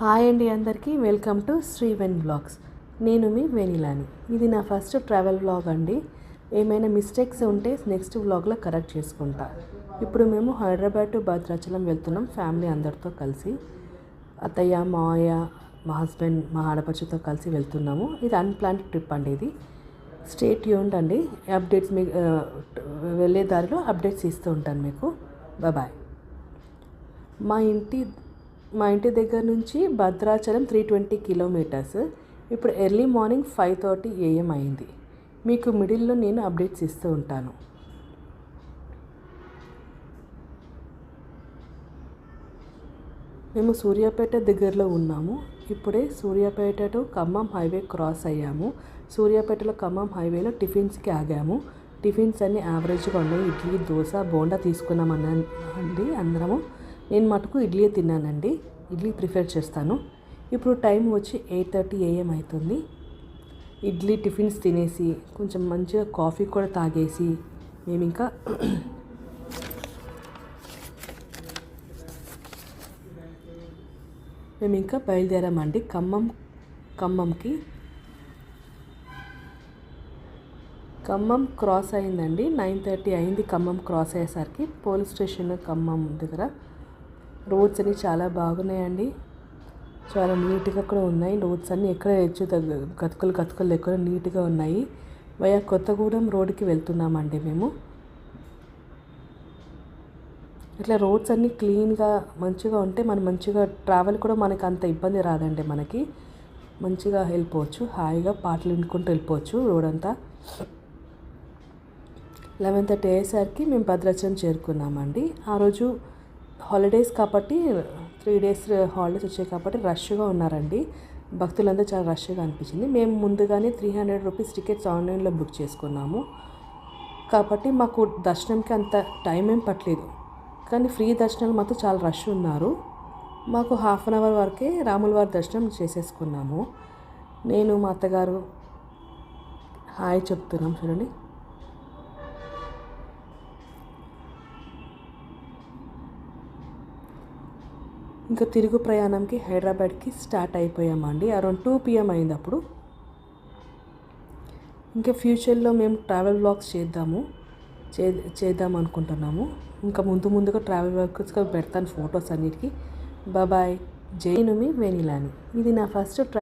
Hi అండి అందరికీ welcome to శ్రీవెన్ vlogs. నేను మీ వెనిలాని. ఇది నా ఫస్ట్ ట్రావెల్ వ్లాగ్ అండి. ఏమైనా మిస్టేక్స్ ఉంటే నెక్స్ట్ వ్లాగ్లో కరెక్ట్ చేసుకుంటా. ఇప్పుడు మేము హైదరాబాద్ టు భద్రాచలం వెళ్తున్నాం ఫ్యామిలీ అందరితో కలిసి. అత్తయ్య, మావయ్య, మా హస్బెండ్, మా ఆడపడుచుతో కలిసి వెళ్తున్నాము. ఇది అన్ప్లాన్డ్ ట్రిప్ అండి. ఇది స్టే ట్యూన్డ్ అండి. అప్డేట్స్ మీకు వెళ్ళే దారిలో అప్డేట్స్ ఇస్తూ ఉంటాను మీకు. బాయ్. మా ఇంటి దగ్గర నుంచి భద్రాచలం 320 కిలోమీటర్స్. ఇప్పుడు ఎర్లీ మార్నింగ్ 5:30 AM అయింది. మీకు మిడిల్లో నేను అప్డేట్స్ ఇస్తూ ఉంటాను. మేము సూర్యాపేట దగ్గరలో ఉన్నాము. ఇప్పుడే Suryapet to Khammam highway cross అయ్యాము. సూర్యాపేటలో ఖమ్మం హైవేలో టిఫిన్స్కి ఆగాము. టిఫిన్స్ అన్నీ యావరేజ్గా ఉన్నాయి. ఇడ్లీ, దోశ, బోండా తీసుకున్నామనండి అందరము. నేను మటుకు ఇడ్లీ తిన్నానండి. ఇడ్లీ ప్రిఫర్ చేస్తాను. ఇప్పుడు టైం వచ్చి 8:30 AM అవుతుంది. ఇడ్లీ టిఫిన్స్ తినేసి కొంచెం మంచిగా కాఫీ కూడా తాగేసి మేము ఇంకా బయలుదేరామండి ఖమ్మం క్రాస్ అయిందండి. 9:30 అయింది. ఖమ్మం క్రాస్ అయ్యేసరికి పోలీస్ స్టేషన్ ఖమ్మం దగ్గర. రోడ్స్ అన్నీ చాలా బాగున్నాయండి. చాలా నీట్గా కూడా ఉన్నాయి. రోడ్స్ అన్నీ ఎక్కడ హెచ్చు గతుకులు లేకుండా నీట్గా ఉన్నాయి. వయా కొత్తగూడెం రోడ్డుకి వెళ్తున్నామండి మేము. ఇట్లా రోడ్స్ అన్నీ క్లీన్గా మంచిగా ఉంటే మనం మంచిగా ట్రావెల్ కూడా మనకు అంత ఇబ్బంది రాదండి. మనకి మంచిగా వెళ్ళిపోవచ్చు. హాయిగా పాటలు వినుకుంటూ వెళ్ళిపోవచ్చు రోడ్ అంతా. 11:30 అయ్యేసరికి మేము భద్రాచలం చేరుకున్నామండి. ఆ రోజు హాలిడేస్ కాబట్టి 3 days హాలిడేస్ వచ్చాయి కాబట్టి రష్గా ఉన్నారండి. భక్తులందరూ చాలా రష్గా అనిపించింది. మేము ముందుగానే 300 రూపీస్ టికెట్స్ ఆన్లైన్లో బుక్ చేసుకున్నాము కాబట్టి మాకు దర్శనంకి అంత టైం ఏం పట్టలేదు. కానీ ఫ్రీ దర్శనాలు మాత్రం చాలా రష్ ఉన్నారు. మాకు 1/2 hour వరకే రాములవారి దర్శనం చేసేసుకున్నాము. నేను మా అత్తగారు హాయ్ చెప్తున్నాం చూడండి. ఇంకా తిరుగు ప్రయాణంకి హైదరాబాద్కి స్టార్ట్ అయిపోయామండి. అరౌండ్ 2 PM అయింది అప్పుడు. ఇంకా ఫ్యూచర్లో మేము ట్రావెల్ వ్లాగ్స్ చేద్దాం అనుకుంటున్నాము. ఇంకా ముందుగా ట్రావెల్ వ్లాగ్స్ పెడతాను ఫొటోస్ అన్నిటికీ. బాయ్. జైను మీ వెనిలాని. ఇది నా ఫస్ట్